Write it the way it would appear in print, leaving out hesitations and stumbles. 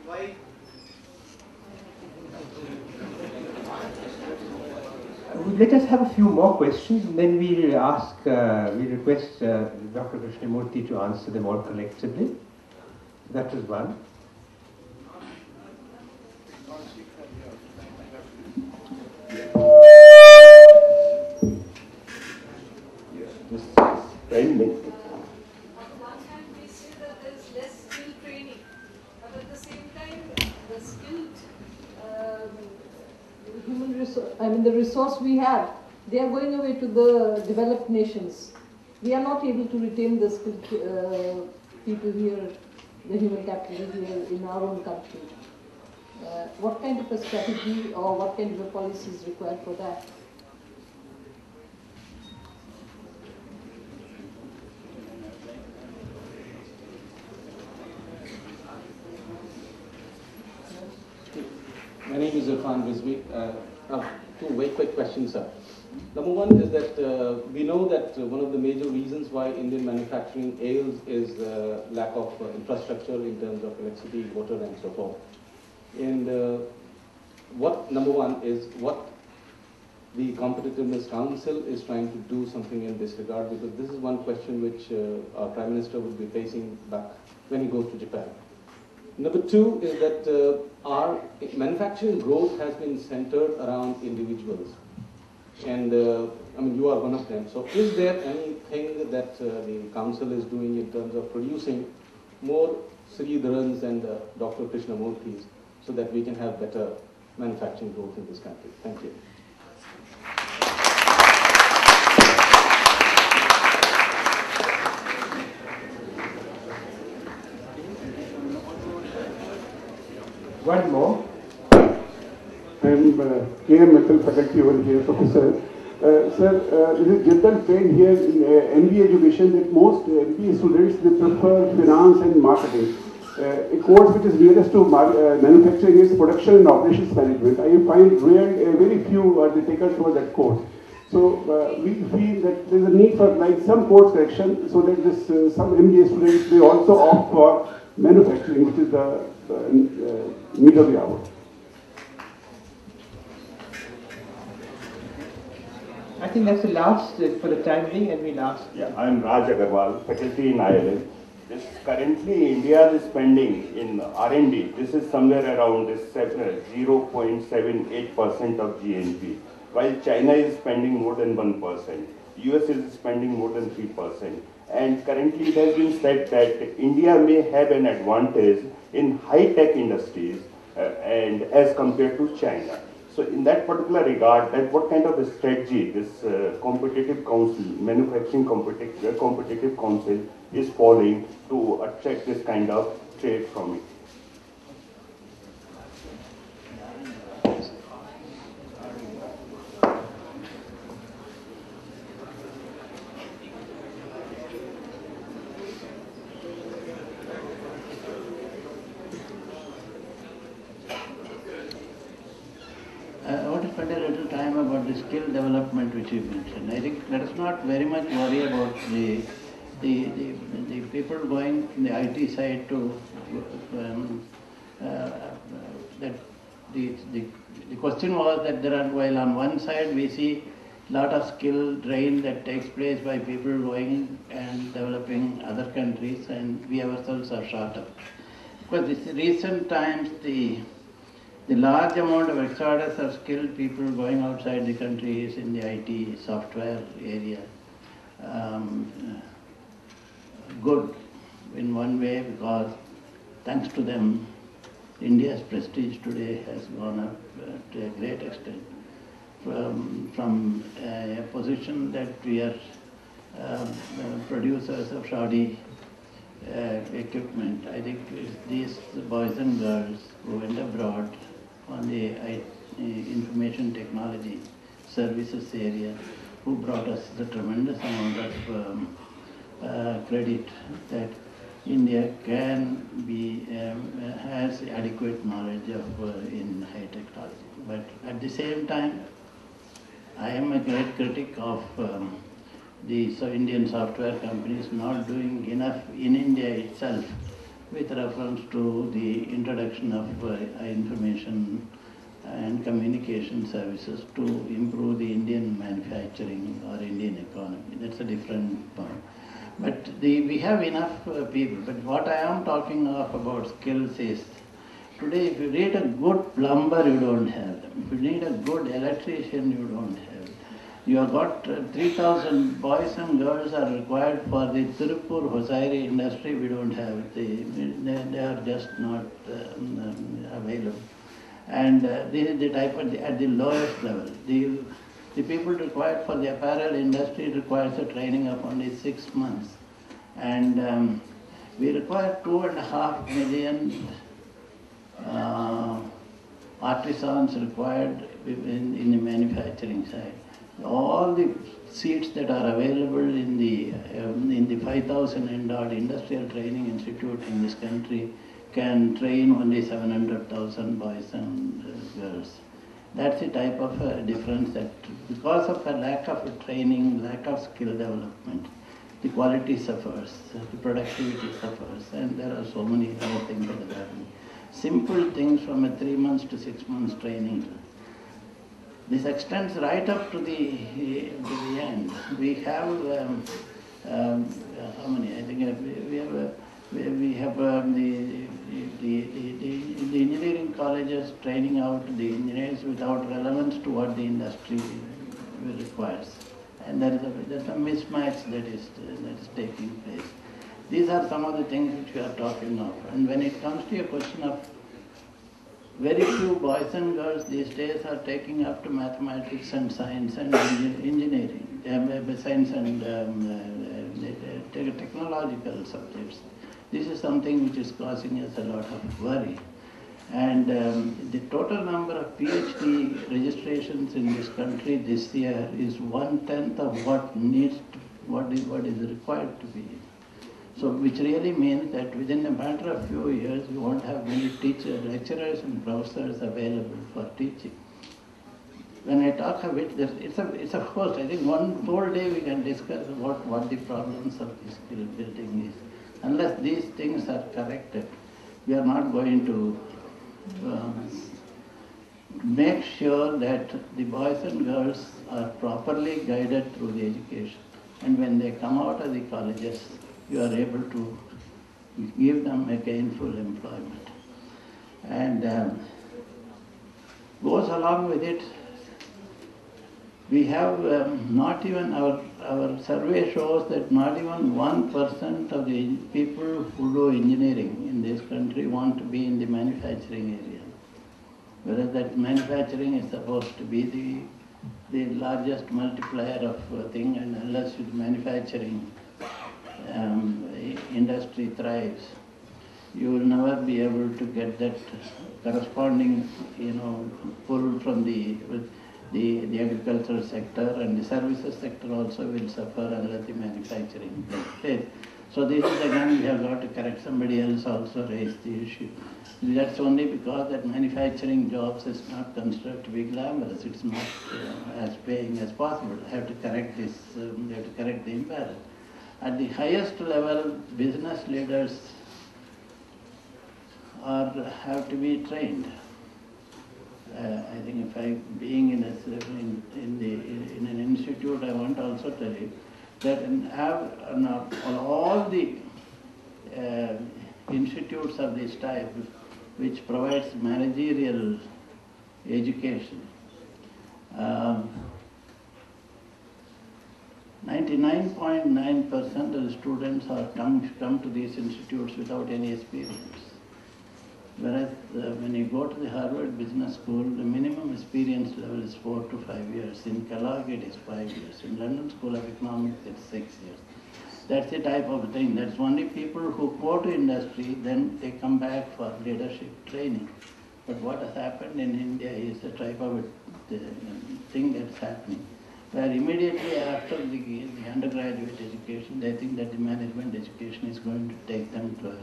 why? Let us have a few more questions, and then we request Dr. Krishnamurthy to answer them all collectively. That was one. On one hand, we say that there is less skill training, but at the same time, the skilled human resource, the resource we have, they are going away to the developed nations. We are not able to retain the skilled people here, the human capital here in our own country. What kind of a strategy or what kind of a policy is required for that? My name is Irfan Rizvi. Two very quick questions, sir. Number one is that we know that one of the major reasons why Indian manufacturing ails is lack of infrastructure in terms of electricity, water, and so forth. And number one is what the Competitiveness Council is trying to do something in this regard, because this is one question which our Prime Minister will be facing back when he goes to Japan. Number two is that our manufacturing growth has been centered around individuals. And you are one of them. So is there anything that the council is doing in terms of producing more Sridharans and Dr. Krishnamurthys so that we can have better manufacturing growth in this country? Thank you. One more. I am K.M. Mittal, faculty over here, professor. Sir, this is general trend here in MBA education that most MBA students, they prefer finance and marketing. A course which is nearest to manufacturing is production and operations management. I find very few are the takers for that course. So we feel that there is a need for some course correction so that some MBA students, they also opt for manufacturing, which is the need of the hour. I think that's the last for the time being, and we'll ask. Yeah, I am Raj Agarwal, faculty in IILM. Currently, India is spending in R&D. This is somewhere around 0.78% of GNP, while China is spending more than 1%. US is spending more than 3%. And currently, it has been said that India may have an advantage in high-tech industries and as compared to China. So in that particular regard, what kind of a strategy this competitive council, manufacturing competitive council is following to attract this kind of trade from it? Spend a little time about the skill development which you mentioned. I think let us not very much worry about the people going from the IT side to that the question was that there are, while on one side we see a lot of skill drain that takes place by people going and developing other countries, and we ourselves are short of. Because this recent times the large amount of exodus of skilled people going outside the country is in the IT software area. Good in one way, because thanks to them, India's prestige today has gone up to a great extent. From a position that we are producers of shoddy equipment, I think these boys and girls who went abroad on the information technology services area, who brought us the tremendous amount of credit that India can be, has adequate knowledge of in high technology. But at the same time, I am a great critic of the Indian software companies not doing enough in India itself with reference to the introduction of information and communication services to improve the Indian manufacturing or Indian economy. That's a different point. But we have enough people. But what I am talking of about skills is, today if you need a good plumber, you don't have them. If you need a good electrician, you don't have them. You have got 3,000 boys and girls are required for the Tirupur hosiery industry, we don't have it. They are just not available. And this is the type at the lowest level. The people required for the apparel industry requires a training of only 6 months. And we require 2.5 million artisans required in the manufacturing side. All the seats that are available in the 5,000 endowed industrial training institute in this country can train only 700,000 boys and girls. That's the type of difference that, because of a lack of training, lack of skill development, the quality suffers, the productivity suffers, and there are so many other things that are happening. Simple things from a 3 months to 6 months training. This extends right up to the end. We have how many? I think we have the engineering colleges training out the engineers without relevance to what the industry requires, and there's a mismatch that is taking place. These are some of the things which we are talking of. And when it comes to a question of, very few boys and girls these days are taking up to mathematics and science and engineering, science and technological subjects. This is something which is causing us a lot of worry. And the total number of PhD registrations in this country this year is 1/10 of what is required to be. So, which really means that within a matter of few years, we won't have many teachers, lecturers and professors available for teaching. When I talk of it, it's of course, I think one whole day we can discuss about what the problems of the skill building is. Unless these things are corrected, we are not going to make sure that the boys and girls are properly guided through the education. And when they come out of the colleges, you are able to give them a gainful employment. And goes along with it, we have not even, our survey shows that not even 1% of the people who do engineering in this country want to be in the manufacturing area. Whereas that manufacturing is supposed to be the largest multiplier of thing, and unless with manufacturing industry thrives, you will never be able to get that corresponding, pull from the agricultural sector, and the services sector also will suffer unless the manufacturing takes place. So this is again, we have got to correct. Somebody else also raised the issue. That's only because that manufacturing jobs is not considered to be glamorous. It's not as paying as possible. I have to correct this. We have to correct the imbalance. At the highest level, business leaders have to be trained. I think if I, being in an institute, I want to also tell you that all the institutes of this type, which provides managerial education, 99.9% of the students come to these institutes without any experience. Whereas when you go to the Harvard Business School, the minimum experience level is 4 to 5 years. In Kellogg, it is 5 years. In London School of Economics, it's 6 years. That's the type of thing. That's only people who go to industry, then they come back for leadership training. But what has happened in India is a type of thing that's happening, where immediately after the undergraduate education, they think that the management education is going to take them to a